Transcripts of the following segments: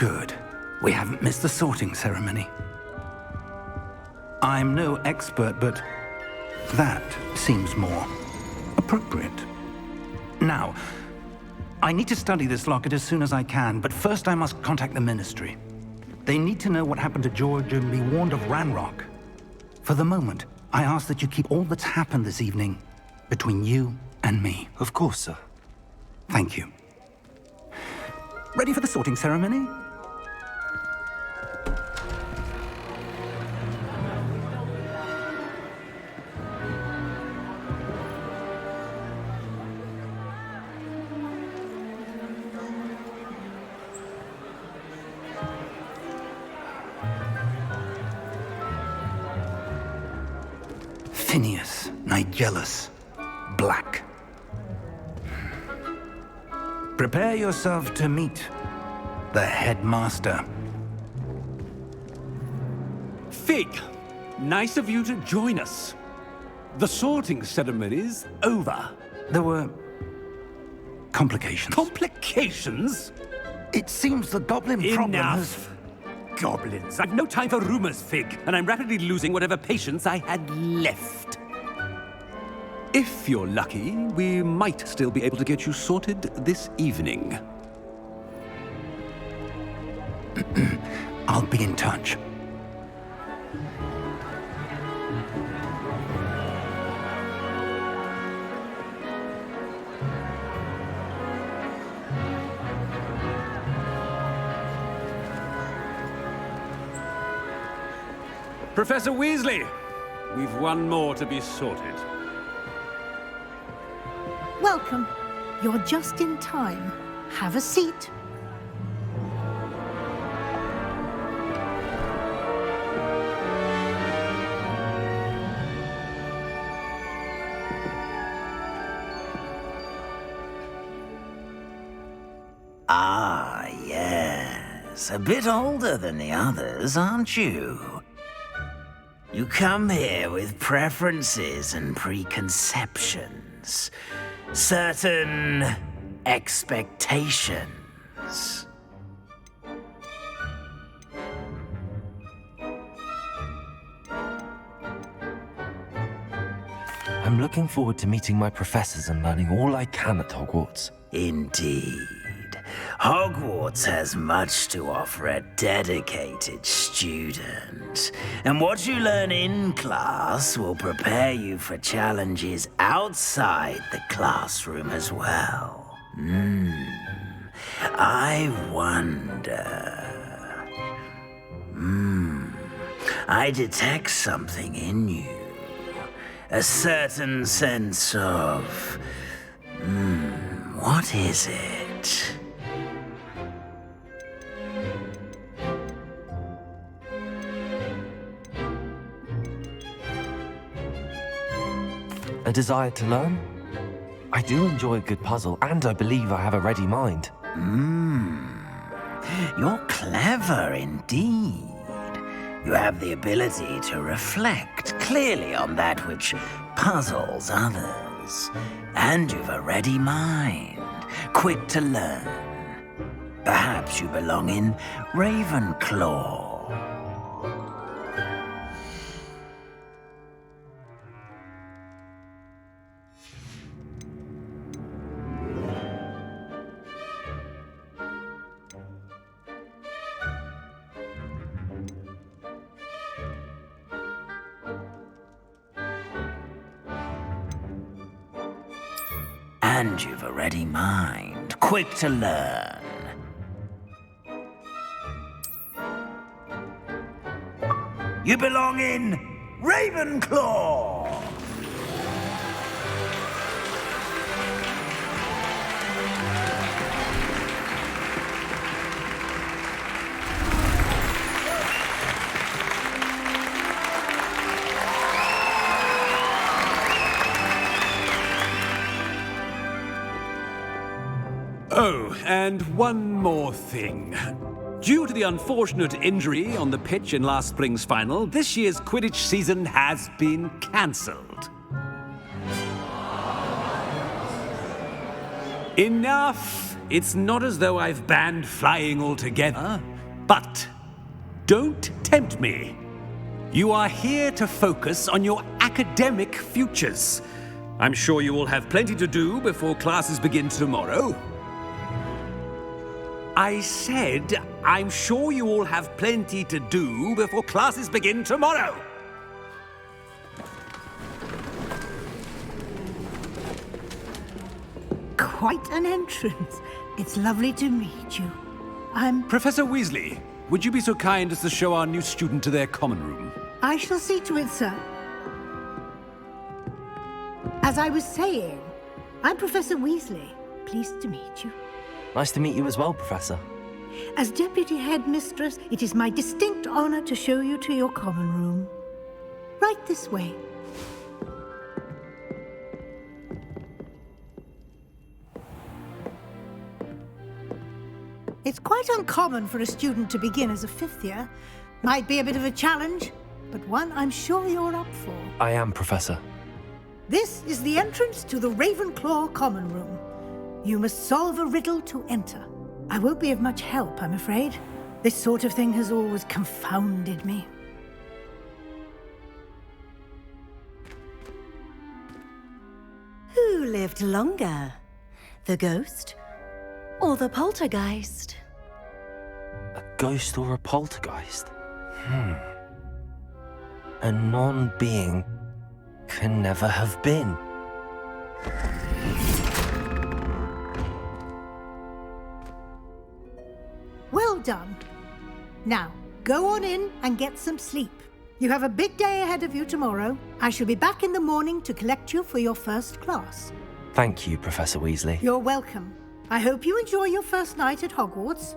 Good. We haven't missed the sorting ceremony. I'm no expert, but that seems more appropriate. Now, I need to study this locket as soon as I can, but first I must contact the Ministry. They need to know what happened to George and be warned of Ranrock. For the moment, I ask that you keep all that's happened this evening between you and me. Of course, sir. Thank you. Ready for the sorting ceremony? Phineas, Nigellus, Black. Prepare yourself to meet the headmaster. Fig, nice of you to join us. The sorting ceremony's over. There were complications. Complications? It seems the goblin problem has... Enough. Goblins. I've no time for rumors, Fig, and I'm rapidly losing whatever patience I had left. If you're lucky, we might still be able to get you sorted this evening. I'll be in touch. Professor Weasley, we've one more to be sorted. Welcome. You're just in time. Have a seat. Ah, yes. A bit older than the others, aren't you? You come here with preferences and preconceptions. Certain expectations. I'm looking forward to meeting my professors and learning all I can at Hogwarts. Indeed. Hogwarts has much to offer a dedicated student. And what you learn in class will prepare you for challenges outside the classroom as well. I wonder... I detect something in you. A certain sense of... what is it? A desire to learn? I do enjoy a good puzzle, and I believe I have a ready mind. You're clever indeed. You have the ability to reflect clearly on that which puzzles others. And you've a ready mind, quick to learn. Perhaps you belong in Ravenclaw. And you've a ready mind, quick to learn. You belong in Ravenclaw! Oh, and one more thing. Due to the unfortunate injury on the pitch in last spring's final, this year's Quidditch season has been cancelled. Enough! It's not as though I've banned flying altogether. But don't tempt me. You are here to focus on your academic futures. I'm sure you will have plenty to do before classes begin tomorrow. I said, I'm sure you all have plenty to do before classes begin tomorrow. Quite an entrance. It's lovely to meet you. Professor Weasley, would you be so kind as to show our new student to their common room? I shall see to it, sir. As I was saying, I'm Professor Weasley. Pleased to meet you. Nice to meet you as well, Professor. As Deputy Headmistress, it is my distinct honor to show you to your common room. Right this way. It's quite uncommon for a student to begin as a fifth year. Might be a bit of a challenge, but one I'm sure you're up for. I am, Professor. This is the entrance to the Ravenclaw common room. You must solve a riddle to enter. I won't be of much help, I'm afraid. This sort of thing has always confounded me. Who lived longer? The ghost or the poltergeist? A ghost or a poltergeist? A non-being can never have been. Well done. Now, go on in and get some sleep. You have a big day ahead of you tomorrow. I shall be back in the morning to collect you for your first class. Thank you, Professor Weasley. You're welcome. I hope you enjoy your first night at Hogwarts.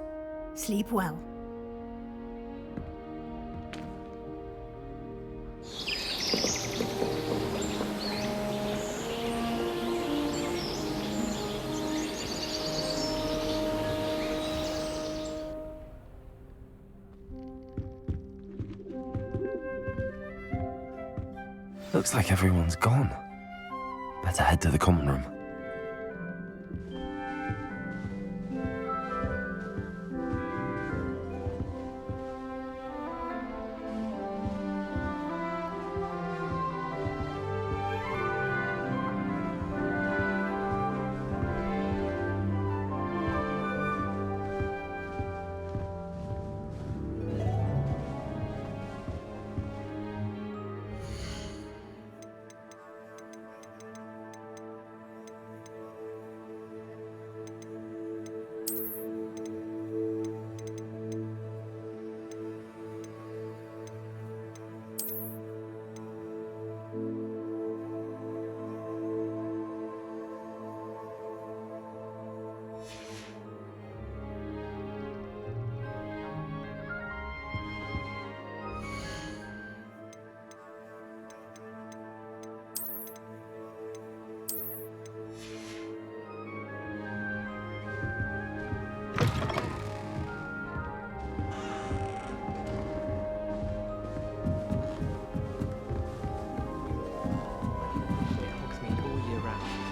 Sleep well. Looks like everyone's gone. Better head to the common room.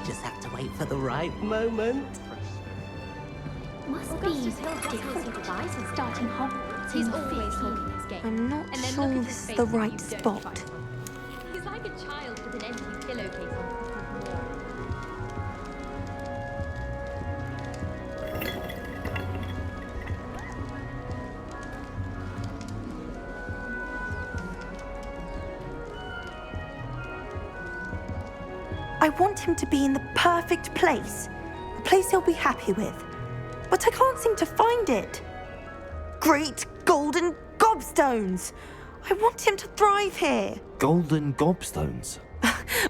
Just have to wait for the right moment. Must be different starting Hogwarts. He's always talking his game. I'm not sure this is the right spot. He's like a child with an empty pillowcase on Christmas morn. I want him to be in the perfect place, a place he'll be happy with. But I can't seem to find it. Great golden gobstones! I want him to thrive here. Golden gobstones?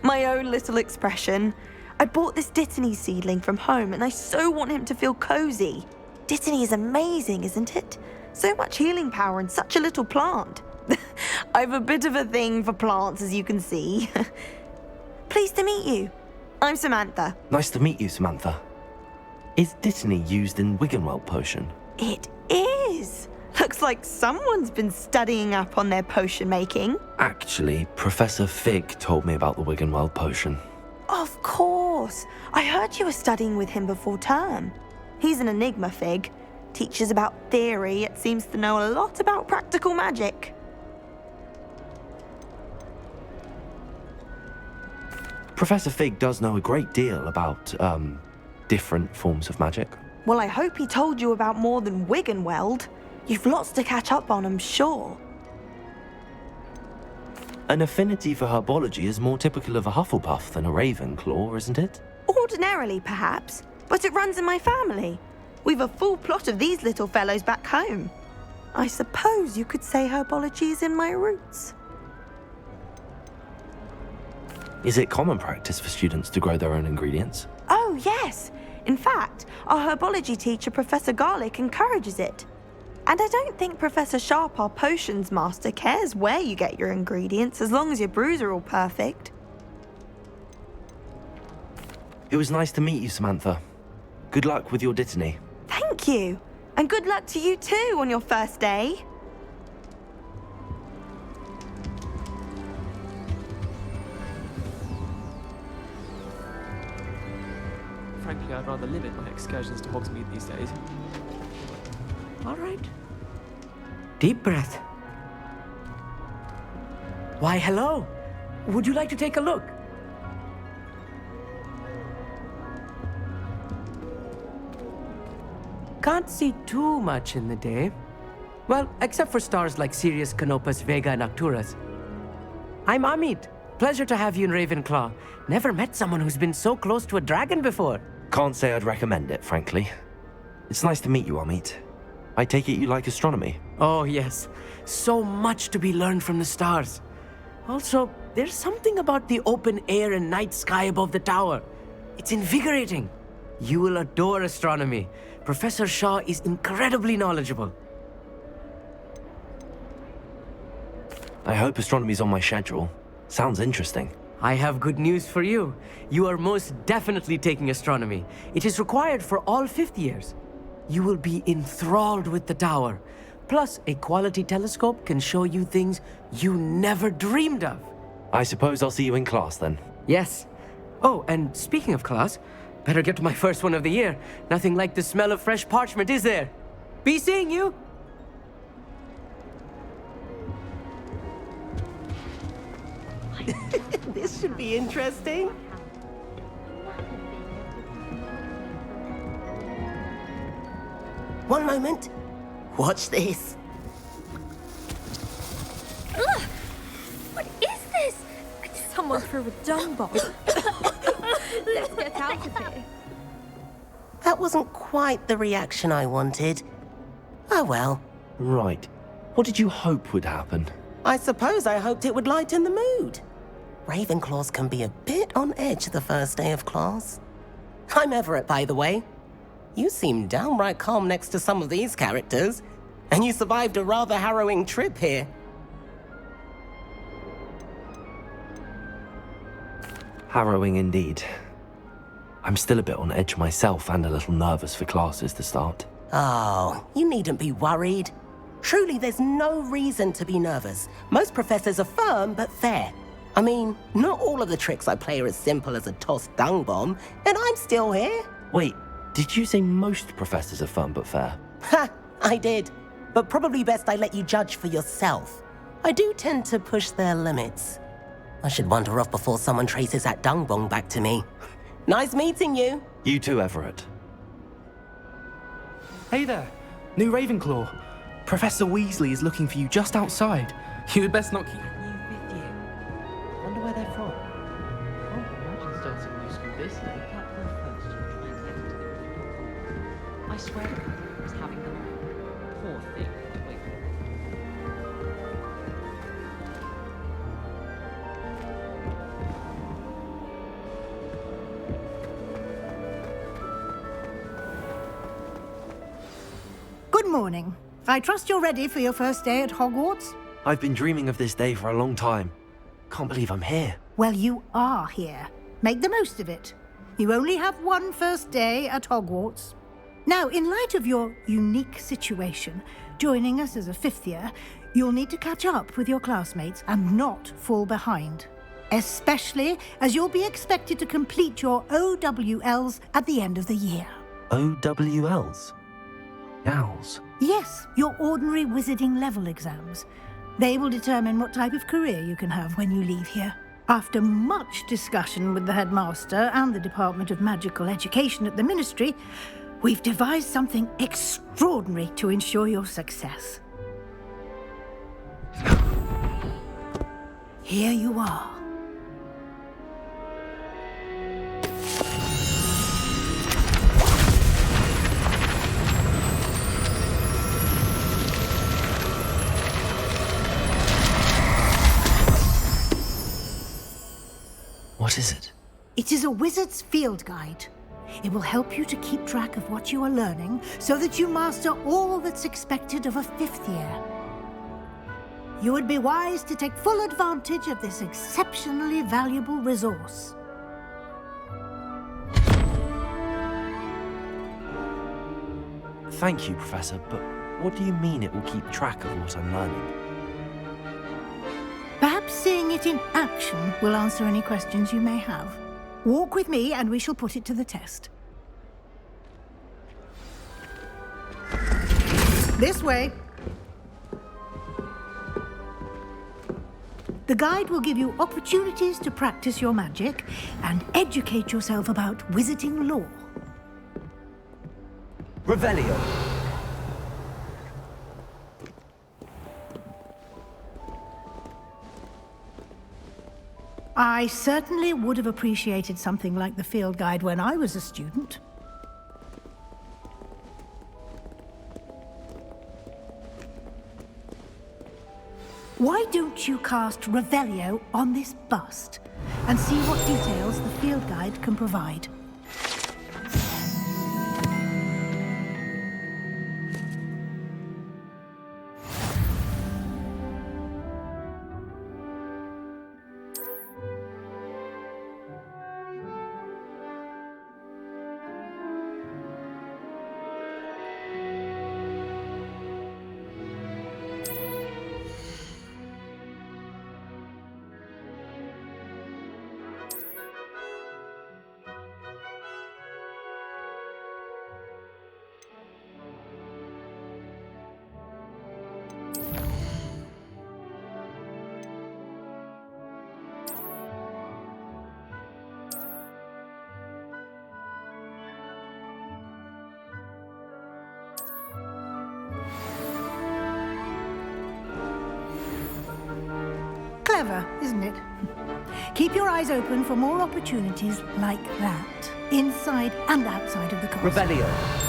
My own little expression. I bought this Dittany seedling from home and I so want him to feel cozy. Dittany is amazing, isn't it? So much healing power in such a little plant. I've a bit of a thing for plants, as you can see. Pleased to meet you. I'm Samantha. Nice to meet you, Samantha. Is Dittany used in Wiggenweld potion? It is. Looks like someone's been studying up on their potion making. Actually, Professor Fig told me about the Wiggenweld potion. Of course. I heard you were studying with him before term. He's an enigma, Fig. teaches about theory, yet seems to know a lot about practical magic. Professor Fig does know a great deal about, different forms of magic. Well, I hope he told you about more than Wiggenweld. You've lots to catch up on, I'm sure. An affinity for herbology is more typical of a Hufflepuff than a Ravenclaw, isn't it? Ordinarily, perhaps, but it runs in my family. We've a full plot of these little fellows back home. I suppose you could say herbology is in my roots. Is it common practice for students to grow their own ingredients? Oh, yes. In fact, our herbology teacher, Professor Garlick, encourages it. And I don't think Professor Sharp, our potions master, cares where you get your ingredients, as long as your brews are all perfect. It was nice to meet you, Samantha. Good luck with your dittany. Thank you. And good luck to you too on your first day. Frankly, I'd rather limit my excursions to Hogsmeade these days. All right. Deep breath. Why, hello. Would you like to take a look? Can't see too much in the day. Well, except for stars like Sirius, Canopus, Vega, and Arcturus. I'm Amit. Pleasure to have you in Ravenclaw. Never met someone who's been so close to a dragon before. Can't say I'd recommend it, frankly. It's nice to meet you, Amit. I take it you like astronomy? Oh, yes. So much to be learned from the stars. Also, there's something about the open air and night sky above the tower. It's invigorating. You will adore astronomy. Professor Shaw is incredibly knowledgeable. I hope astronomy's on my schedule. Sounds interesting. I have good news for you. You are most definitely taking astronomy. It is required for all fifth years. You will be enthralled with the tower. Plus, a quality telescope can show you things you never dreamed of. I suppose I'll see you in class then. Yes. Oh, and speaking of class, better get to my first one of the year. Nothing like the smell of fresh parchment, is there? Be seeing you! This should be interesting. One moment. Watch this. Ugh! What is this? Someone threw a dung bomb. Let's get out of here. That wasn't quite the reaction I wanted. Oh well. Right. What did you hope would happen? I suppose I hoped it would lighten the mood. Ravenclaws can be a bit on edge the first day of class. I'm Everett, by the way. You seem downright calm next to some of these characters, and you survived a rather harrowing trip here. Harrowing indeed. I'm still a bit on edge myself and a little nervous for classes to start. Oh, you needn't be worried. Truly, there's no reason to be nervous. Most professors are firm but fair. I mean, not all of the tricks I play are as simple as a tossed dung bomb, and I'm still here. Wait, did you say most professors are firm but fair? Ha! I did. But probably best I let you judge for yourself. I do tend to push their limits. I should wander off before someone traces that dung bomb back to me. Nice meeting you. You too, Everett. Hey there, new Ravenclaw. Professor Weasley is looking for you just outside. You'd best not keep With you. Wonder where they're from. Can't imagine starting a new school this late. Platform first and try and get into the I swear I was having them on. Poor thing. Wait. Good morning. I trust you're ready for your first day at Hogwarts? I've been dreaming of this day for a long time. Can't believe I'm here. Well, you are here. Make the most of it. You only have one first day at Hogwarts. Now, in light of your unique situation, joining us as a fifth year, you'll need to catch up with your classmates and not fall behind. Especially as you'll be expected to complete your OWLs at the end of the year. OWLs? Owls? Yes, your ordinary wizarding level exams. They will determine what type of career you can have when you leave here. After much discussion with the headmaster and the Department of Magical Education at the Ministry, we've devised something extraordinary to ensure your success. Here you are. What is it? It is a wizard's field guide. It will help you to keep track of what you are learning so that you master all that's expected of a 5th year. You would be wise to take full advantage of this exceptionally valuable resource. Thank you, Professor, but what do you mean it will keep track of what I'm learning? Perhaps seeing it in action will answer any questions you may have. Walk with me and we shall put it to the test. This way. The guide will give you opportunities to practice your magic and educate yourself about wizarding lore. Revelio! I certainly would have appreciated something like the field guide when I was a student. Why don't you cast Revelio on this bust and see what details the field guide can provide? Clever, isn't it? Keep your eyes open for more opportunities like that, inside and outside of the castle. Revelio!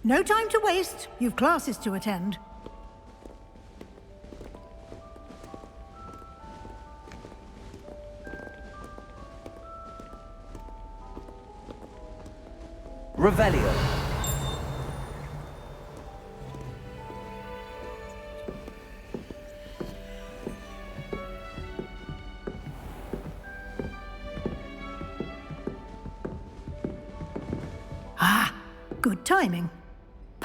No time to waste. You've classes to attend. Revelio! Ah, good timing.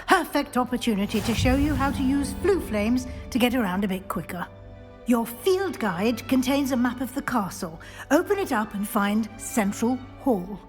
Perfect opportunity to show you how to use flue flames to get around a bit quicker. Your field guide contains a map of the castle. Open it up and find Central Hall.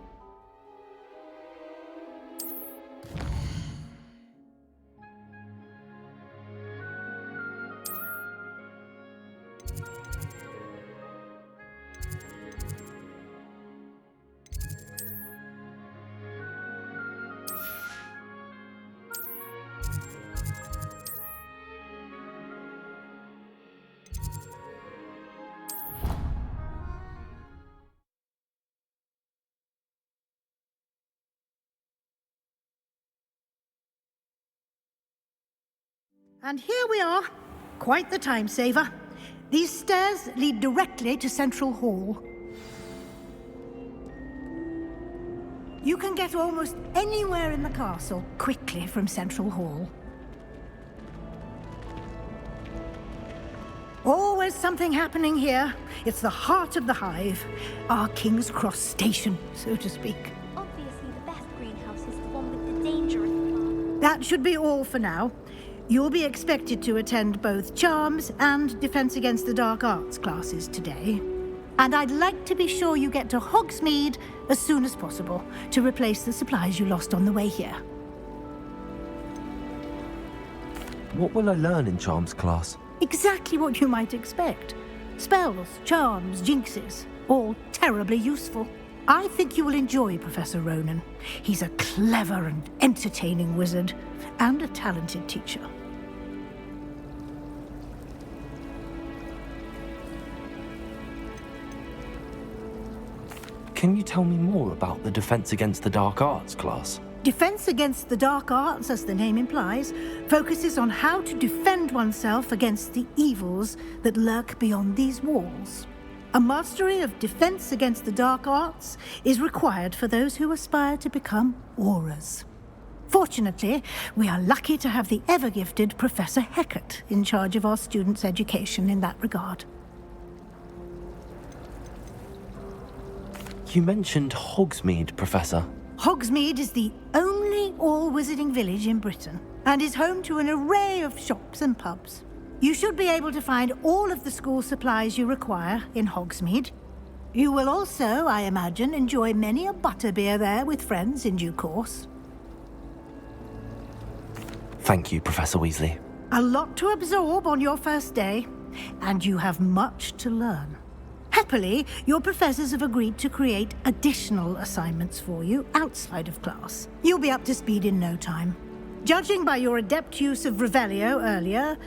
And here we are. Quite the time saver. These stairs lead directly to Central Hall. You can get almost anywhere in the castle quickly from Central Hall. Always always something happening here. It's the heart of the hive. Our King's Cross station, so to speak. Obviously, the best greenhouse is the one with the dangerous plants. That should be all for now. You'll be expected to attend both Charms and Defense Against the Dark Arts classes today. And I'd like to be sure you get to Hogsmeade as soon as possible to replace the supplies you lost on the way here. What will I learn in Charms class? Exactly what you might expect. Spells, charms, jinxes, all terribly useful. I think you will enjoy Professor Ronan. He's a clever and entertaining wizard, and a talented teacher. Can you tell me more about the Defense Against the Dark Arts class? Defense Against the Dark Arts, as the name implies, focuses on how to defend oneself against the evils that lurk beyond these walls. A mastery of Defense Against the Dark Arts is required for those who aspire to become auras. Fortunately, we are lucky to have the ever-gifted Professor Hecat in charge of our students' education in that regard. You mentioned Hogsmeade, Professor. Hogsmeade is the only all-wizarding village in Britain and is home to an array of shops and pubs. You should be able to find all of the school supplies you require in Hogsmeade. You will also, I imagine, enjoy many a butterbeer there with friends in due course. Thank you, Professor Weasley. A lot to absorb on your first day, and you have much to learn. Happily, your professors have agreed to create additional assignments for you outside of class. You'll be up to speed in no time. Judging by your adept use of Revelio earlier,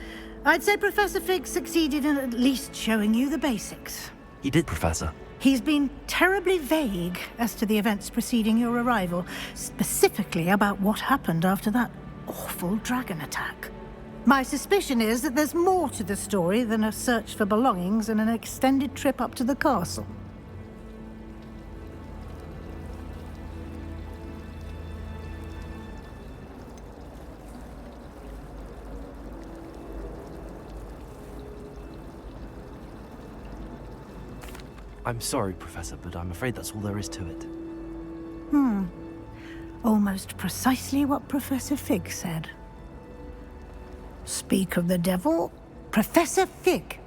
I'd say Professor Fig succeeded in at least showing you the basics. He did, Professor. He's been terribly vague as to the events preceding your arrival, specifically about what happened after that awful dragon attack. My suspicion is that there's more to the story than a search for belongings and an extended trip up to the castle. I'm sorry, Professor, but I'm afraid that's all there is to it. Almost precisely what Professor Fig said. Speak of the devil, Professor Fig.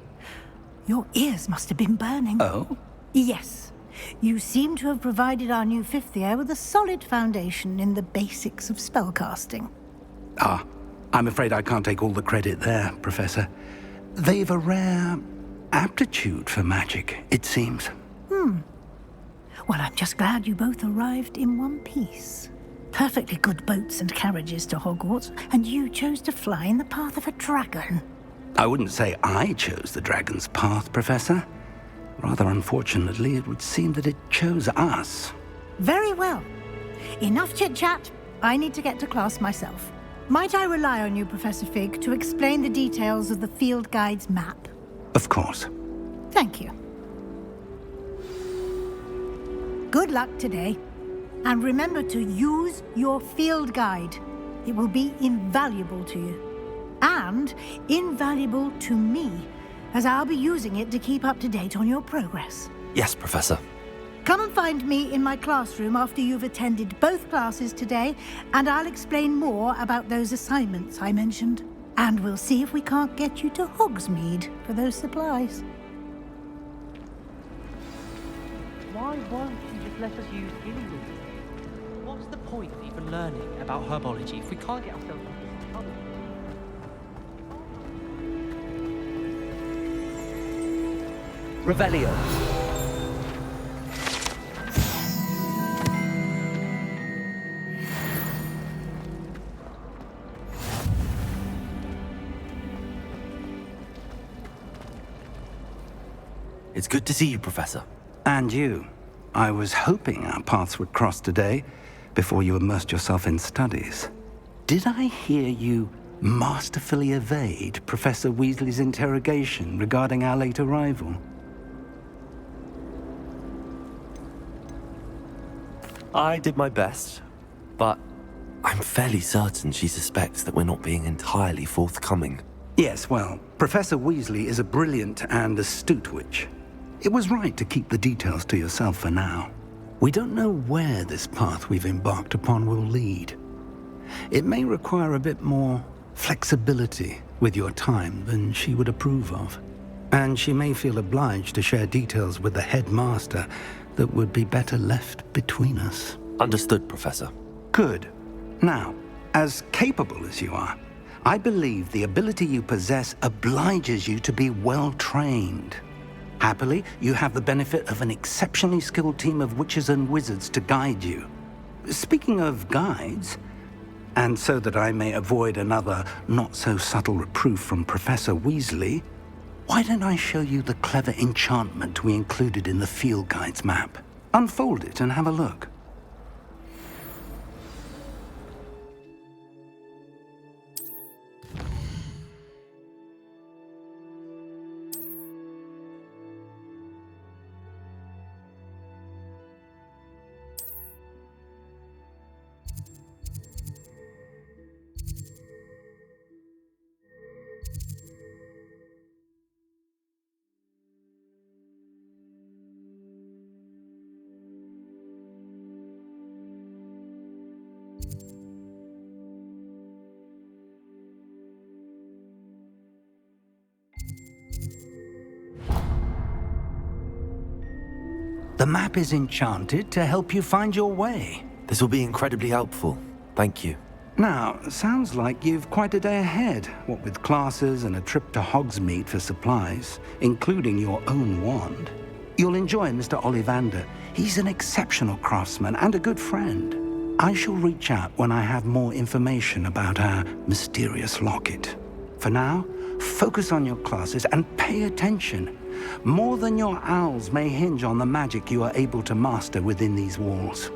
Your ears must have been burning. Oh? Yes. You seem to have provided our new fifth year with a solid foundation in the basics of spellcasting. Ah, I'm afraid I can't take all the credit there, Professor. They've a rare aptitude for magic, it seems. Well, I'm just glad you both arrived in one piece. Perfectly good boats and carriages to Hogwarts, and you chose to fly in the path of a dragon. I wouldn't say I chose the dragon's path, Professor. Rather unfortunately, it would seem that it chose us. Very well. Enough chit-chat. I need to get to class myself. Might I rely on you, Professor Fig, to explain the details of the field guide's map? Of course. Thank you. Good luck today. And remember to use your field guide. It will be invaluable to you. And invaluable to me, as I'll be using it to keep up to date on your progress. Yes, Professor. Come and find me in my classroom after you've attended both classes today, and I'll explain more about those assignments I mentioned. And we'll see if we can't get you to Hogsmeade for those supplies. Why won't you just let us use healing roots? What's the point of even learning about herbology if we can't get ourselves into trouble? Revelio. It's good to see you, Professor. And you. I was hoping our paths would cross today, before you immersed yourself in studies. Did I hear you masterfully evade Professor Weasley's interrogation regarding our late arrival? I did my best, but I'm fairly certain she suspects that we're not being entirely forthcoming. Yes, well, Professor Weasley is a brilliant and astute witch. It was right to keep the details to yourself for now. We don't know where this path we've embarked upon will lead. It may require a bit more flexibility with your time than she would approve of. And she may feel obliged to share details with the headmaster that would be better left between us. Understood, Professor. Good. Now, as capable as you are, I believe the ability you possess obliges you to be well trained. Happily, you have the benefit of an exceptionally skilled team of witches and wizards to guide you. Speaking of guides, and so that I may avoid another not-so-subtle reproof from Professor Weasley, why don't I show you the clever enchantment we included in the field guide's map? Unfold it and have a look. The map is enchanted to help you find your way. This will be incredibly helpful. Thank you. Now, sounds like you've quite a day ahead, what with classes and a trip to Hogsmeade for supplies, including your own wand. You'll enjoy Mr. Ollivander. He's an exceptional craftsman and a good friend. I shall reach out when I have more information about our mysterious locket. For now, focus on your classes and pay attention. More than your owls may hinge on the magic you are able to master within these walls.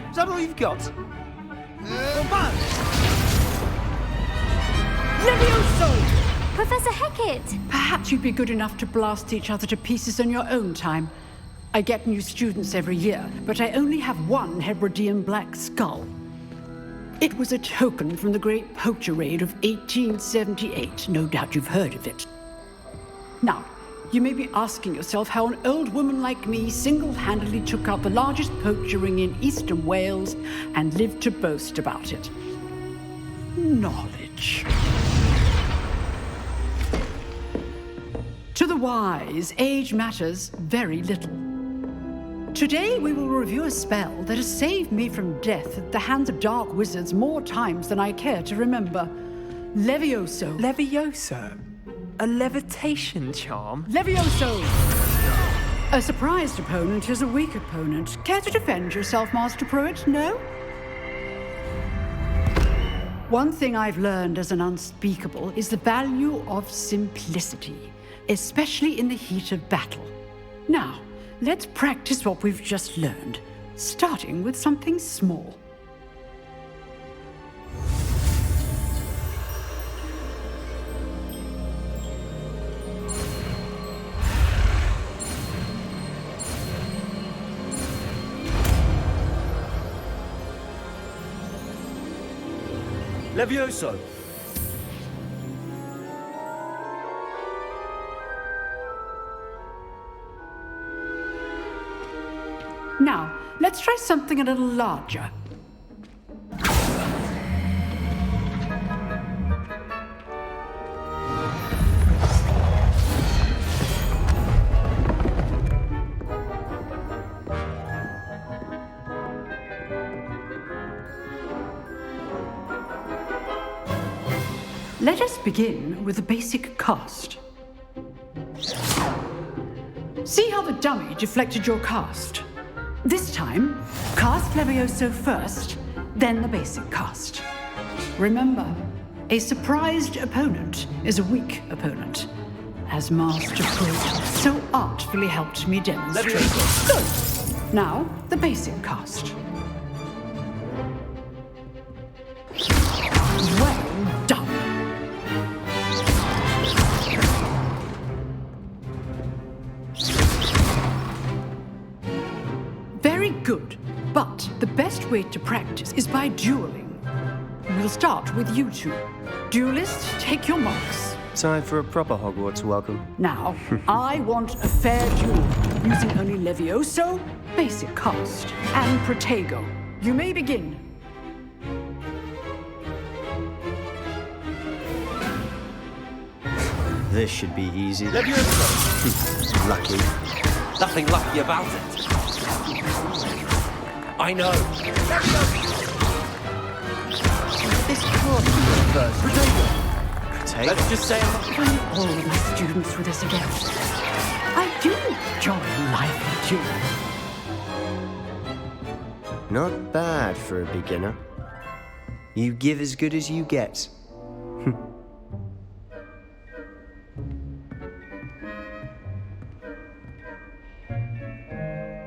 Is that all you've got? Professor Hecat! Perhaps you'd be good enough to blast each other to pieces on your own time. I get new students every year, but I only have one Hebridean black skull. It was a token from the Great Poacher Raid of 1878. No doubt you've heard of it. Now, you may be asking yourself how an old woman like me single-handedly took out the largest poacher ring in eastern Wales and lived to boast about it. Knowledge. To the wise, age matters very little. Today we will review a spell that has saved me from death at the hands of dark wizards more times than I care to remember. Levioso. Levioso? A levitation charm? Levioso! A surprised opponent is a weak opponent. Care to defend yourself, Master Pruitt? No? One thing I've learned as an unspeakable is the value of simplicity, especially in the heat of battle. Now, let's practice what we've just learned, starting with something small. Levioso! Now, let's try something a little larger. Let us begin with the basic cast. See how the dummy deflected your cast? This time, cast Levioso first, then the basic cast. Remember, a surprised opponent is a weak opponent, as Master Pruitt so artfully helped me demonstrate. Good. Now, the basic cast. Well done. Very good, but the best way to practice is by dueling. We'll start with you two. Duelists, take your marks. Time for a proper Hogwarts welcome. Now, I want a fair duel, using only Levioso, basic cast, and Protego. You may begin. This should be easy. Levioso! Lucky. Nothing lucky about it. I know. This can't be the first. Protego! Let's just say Can all my students with this again? I do enjoy life duel. Not bad for a beginner. You give as good as you get.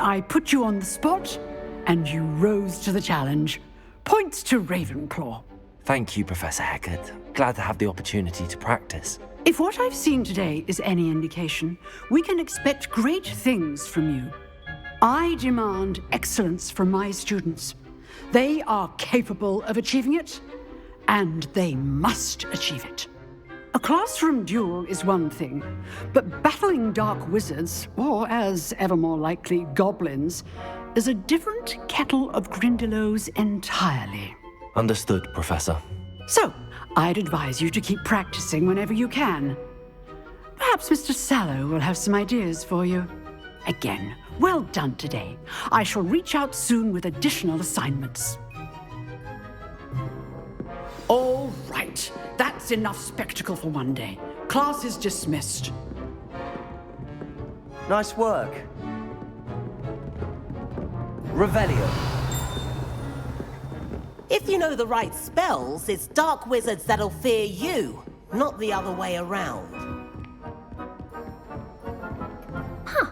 I put you on the spot, and you rose to the challenge. Points to Ravenclaw. Thank you, Professor Hecat. Glad to have the opportunity to practice. If what I've seen today is any indication, we can expect great things from you. I demand excellence from my students. They are capable of achieving it, and they must achieve it. A classroom duel is one thing, but battling dark wizards, or as ever more likely, goblins, is a different kettle of Grindylows entirely. Understood, Professor. So, I'd advise you to keep practicing whenever you can. Perhaps Mr. Sallow will have some ideas for you. Again, well done today. I shall reach out soon with additional assignments. All right, that's enough spectacle for one day. Class is dismissed. Nice work. Revelio. If you know the right spells, it's dark wizards that'll fear you, not the other way around. Huh.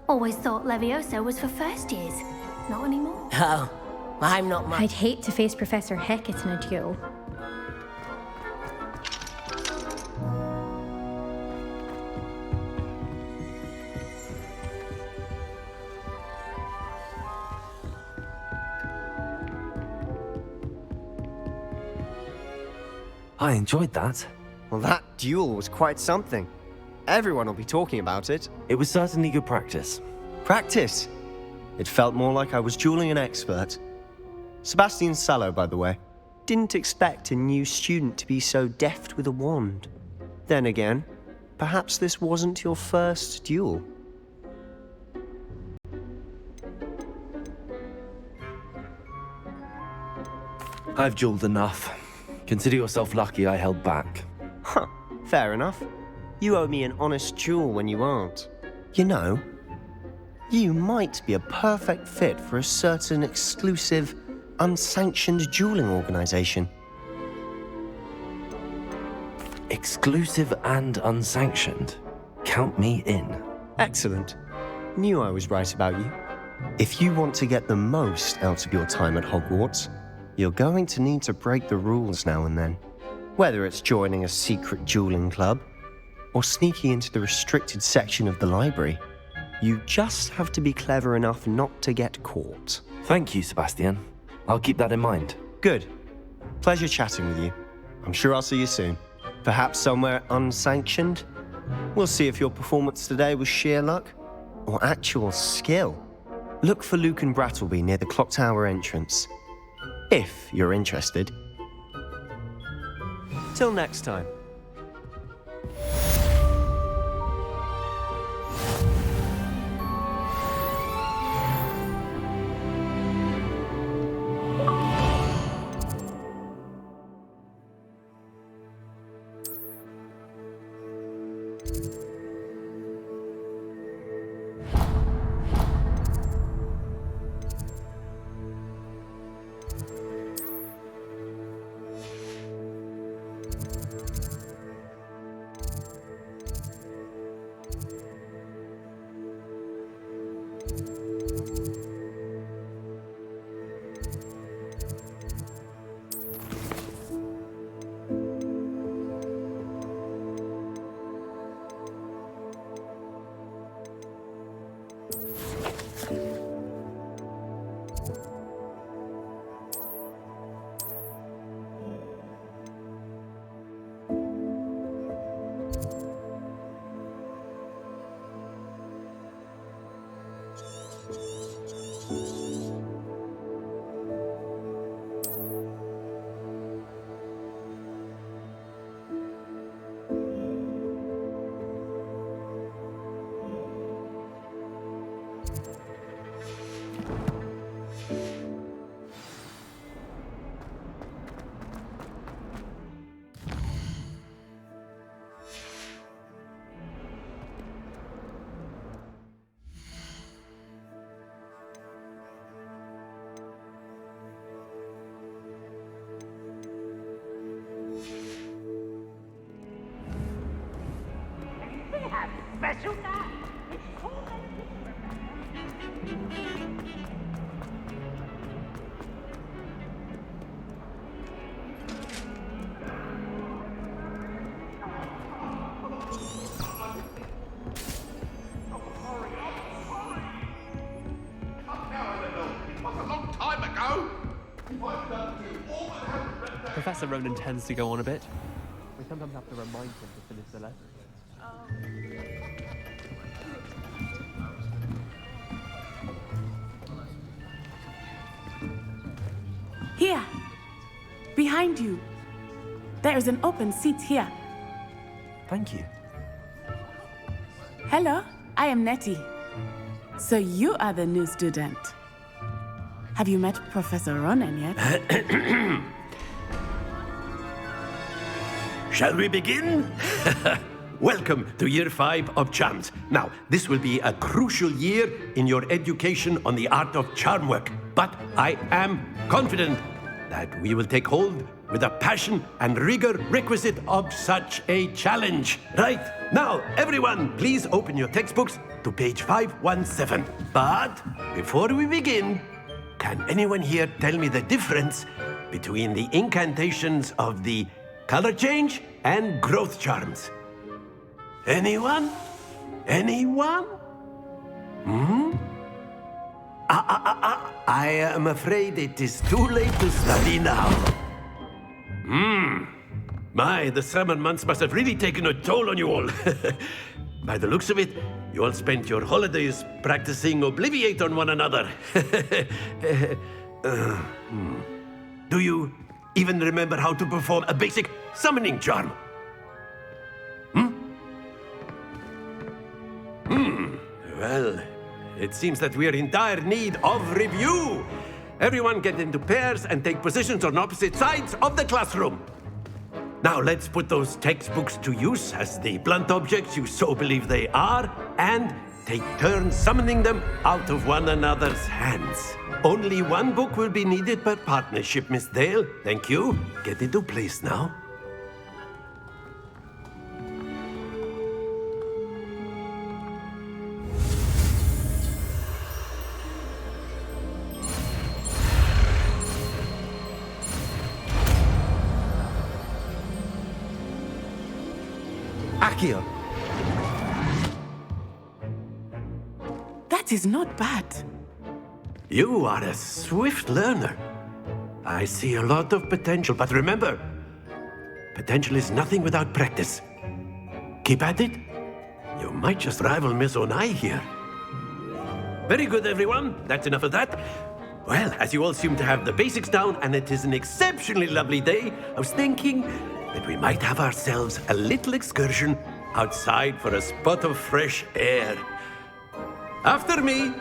Always thought Levioso was for first years. Not anymore. Oh, I'm not much. I'd hate to face Professor Hecat in a duel. I enjoyed that. Well, that duel was quite something. Everyone will be talking about it. It was certainly good practice. Practice? It felt more like I was dueling an expert. Sebastian Sallow, by the way. Didn't expect a new student to be so deft with a wand. Then again, perhaps this wasn't your first duel. I've dueled enough. Consider yourself lucky I held back. Huh, fair enough. You owe me an honest duel when you aren't. You know, you might be a perfect fit for a certain exclusive, unsanctioned dueling organization. Exclusive and unsanctioned? Count me in. Excellent. Knew I was right about you. If you want to get the most out of your time at Hogwarts, you're going to need to break the rules now and then. Whether it's joining a secret dueling club, or sneaking into the restricted section of the library, you just have to be clever enough not to get caught. Thank you, Sebastian. I'll keep that in mind. Good. Pleasure chatting with you. I'm sure I'll see you soon. Perhaps somewhere unsanctioned? We'll see if your performance today was sheer luck or actual skill. Look for Luke and Brattleby near the clock tower entrance, if you're interested. Till next time. Professor Ronan tends to go on a bit. We sometimes have to remind him to finish the lesson. Here, behind you. There is an open seat here. Thank you. Hello, I am Nettie. So you are the new student. Have you met Professor Ronan yet? Shall we begin? Welcome to Year 5 of Charms. Now, this will be a crucial year in your education on the art of charm work. But I am confident that we will take hold with the passion and rigor requisite of such a challenge. Right, now, everyone, please open your textbooks to page 517. But before we begin, can anyone here tell me the difference between the incantations of the color change and growth charms? Anyone? Anyone? I am afraid it is too late to study now. My, the summer months must have really taken a toll on you all. By the looks of it, you all spent your holidays practicing Obliviate on one another. Do you even remember how to perform a basic summoning charm? Well, it seems that we are in dire need of review. Everyone get into pairs and take positions on opposite sides of the classroom. Now let's put those textbooks to use as the blunt objects you so believe they are, and take turns summoning them out of one another's hands. Only one book will be needed per partnership, Miss Dale. Thank you. Get into place now. Akio. That is not bad. You are a swift learner. I see a lot of potential, but remember, potential is nothing without practice. Keep at it. You might just rival Miss Onai here. Very good, everyone. That's enough of that. Well, as you all seem to have the basics down, and it is an exceptionally lovely day, I was thinking that we might have ourselves a little excursion outside for a spot of fresh air. After me.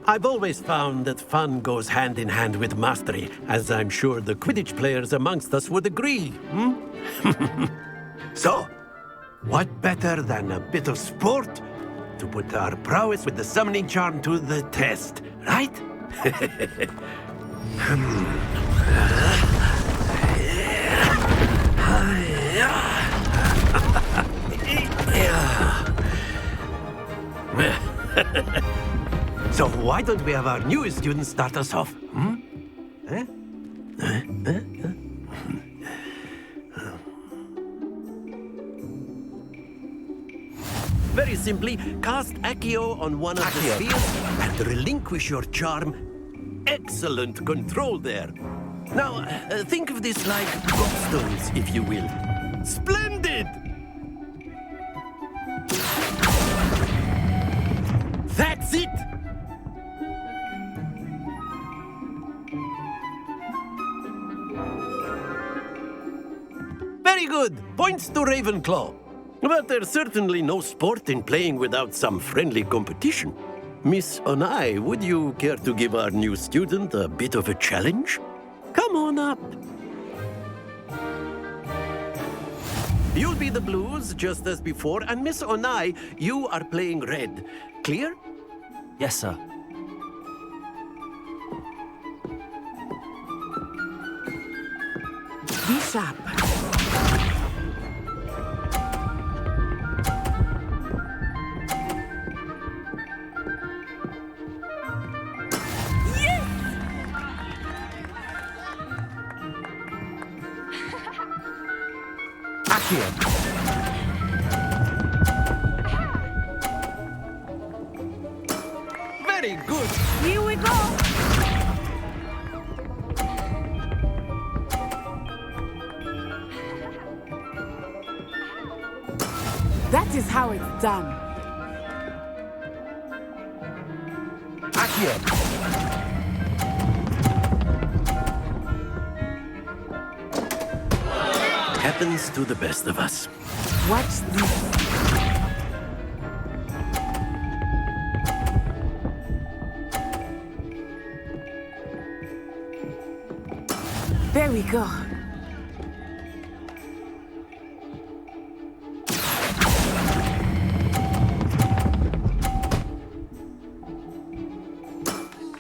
I've always found that fun goes hand in hand with mastery, as I'm sure the Quidditch players amongst us would agree. So, what better than a bit of sport to put our prowess with the summoning charm to the test, right? So why don't we have our newest student start us off? Very simply, cast Accio on one of the spheres and relinquish your charm. Excellent control there. Now, think of this like gobstones, if you will. Splendid! That's it! Very good. Points to Ravenclaw. But there's certainly no sport in playing without some friendly competition. Miss Onai, would you care to give our new student a bit of a challenge? Come on up. You'll be the blues, just as before, and Miss Onai, you are playing red. Clear? Yes, sir. Be sharp. Very good. Here we go. That is how it's done. Happens to the best of us. Watch this. There we go.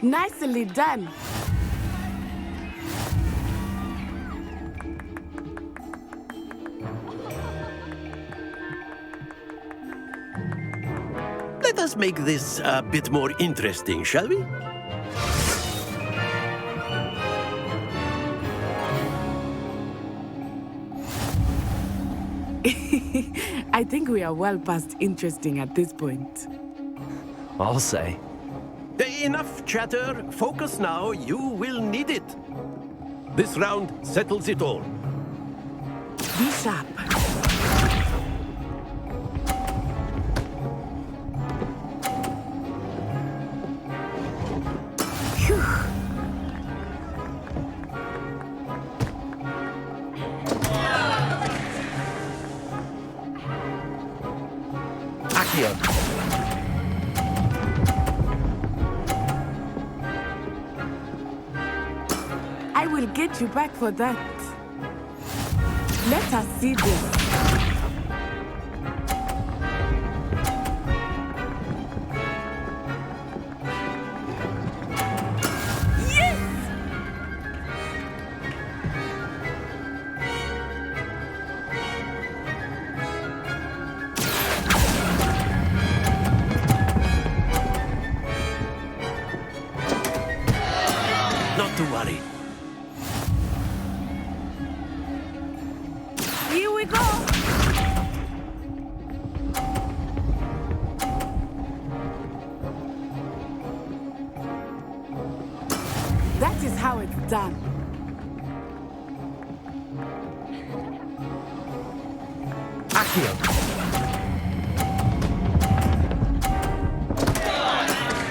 Nicely done. Let us make this a bit more interesting, shall we? I think we are well past interesting at this point. I'll say. Enough chatter. Focus now. You will need it. This round settles it all. Be sharp. I will get you back for that. Let us see this. Yes! Not to worry. Here we go! That is how it's done. Accio.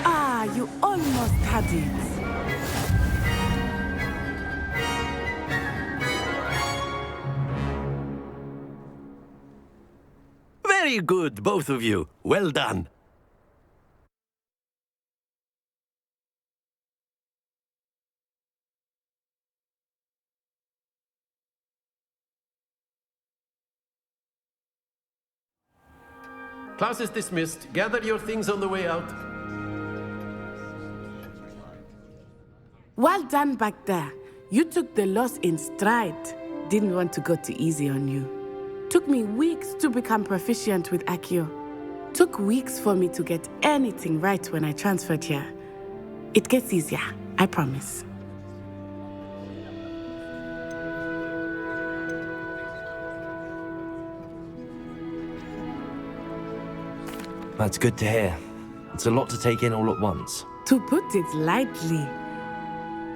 Ah, you almost had it. Very good, both of you. Well done. Class is dismissed. Gather your things on the way out. Well done back there. You took the loss in stride. Didn't want to go too easy on you. Took me weeks to become proficient with Accio. Took weeks for me to get anything right when I transferred here. It gets easier, I promise. That's good to hear. It's a lot to take in all at once. To put it lightly,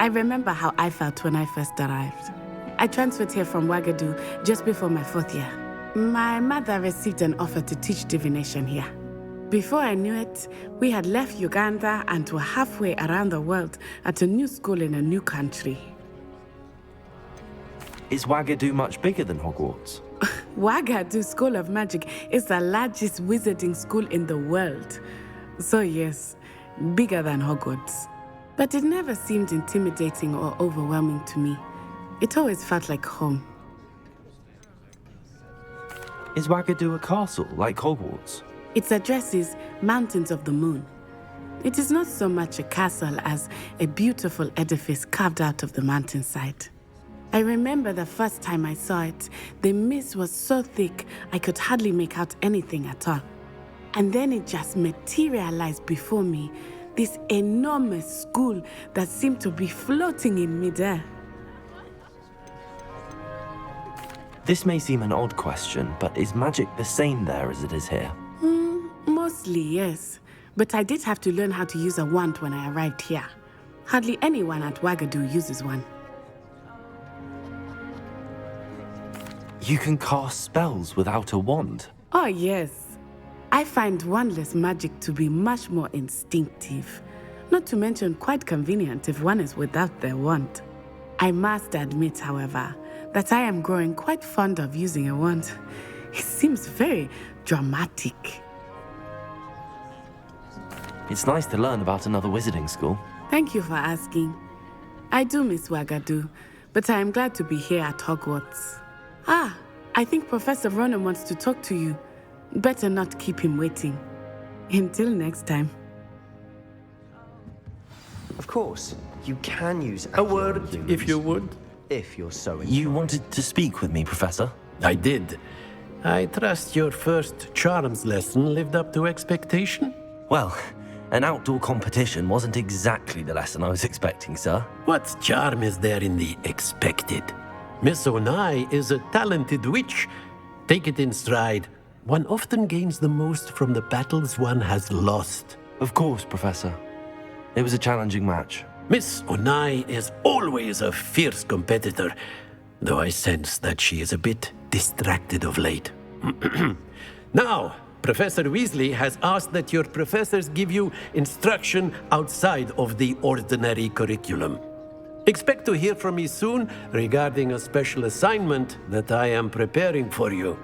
I remember how I felt when I first arrived. I transferred here from Ouagadougou just before my 4th year. My mother received an offer to teach divination here. Before I knew it, we had left Uganda and were halfway around the world at a new school in a new country. Is Ouagadougou much bigger than Hogwarts? Ouagadougou School of Magic is the largest wizarding school in the world. So yes, bigger than Hogwarts. But it never seemed intimidating or overwhelming to me. It always felt like home. Is Ouagadougou a castle, like Hogwarts? Its address is Mountains of the Moon. It is not so much a castle as a beautiful edifice carved out of the mountainside. I remember the first time I saw it, the mist was so thick I could hardly make out anything at all. And then it just materialized before me, this enormous school that seemed to be floating in midair. This may seem an odd question, but is magic the same there as it is here? Mostly, yes. But I did have to learn how to use a wand when I arrived here. Hardly anyone at Ouagadougou uses one. You can cast spells without a wand? Oh, yes. I find wandless magic to be much more instinctive. Not to mention quite convenient if one is without their wand. I must admit, however, that I am growing quite fond of using a wand. It seems very dramatic. It's nice to learn about another wizarding school. Thank you for asking. I do miss Ouagadougou, but I am glad to be here at Hogwarts. Ah, I think Professor Ronan wants to talk to you. Better not keep him waiting. Until next time. Of course, you can use A word, if you would. If you're so inclined. You wanted to speak with me, Professor? I did. I trust your first charms lesson lived up to expectation? Well, an outdoor competition wasn't exactly the lesson I was expecting, sir. What charm is there in the expected? Miss Onai is a talented witch. Take it in stride, one often gains the most from the battles one has lost. Of course, Professor. It was a challenging match. Miss Onai is always a fierce competitor, though I sense that she is a bit distracted of late. Now, Professor Weasley has asked that your professors give you instruction outside of the ordinary curriculum. Expect to hear from me soon regarding a special assignment that I am preparing for you.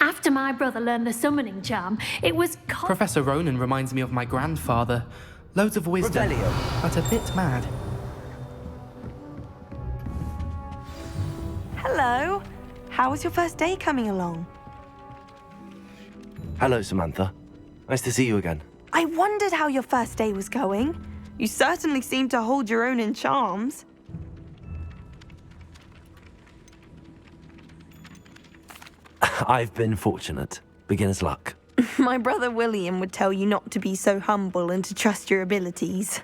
After my brother learned the summoning charm, it was Professor Ronan reminds me of my grandfather. Loads of wisdom, but a bit mad. Hello. How was your first day coming along? Hello, Samantha. Nice to see you again. I wondered how your first day was going. You certainly seem to hold your own in charms. I've been fortunate. Beginner's luck. My brother William would tell you not to be so humble and to trust your abilities.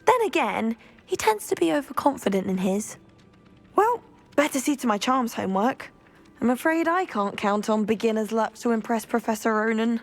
Then again, he tends to be overconfident in his. Well, better see to my charms homework. I'm afraid I can't count on beginner's luck to impress Professor Ronan.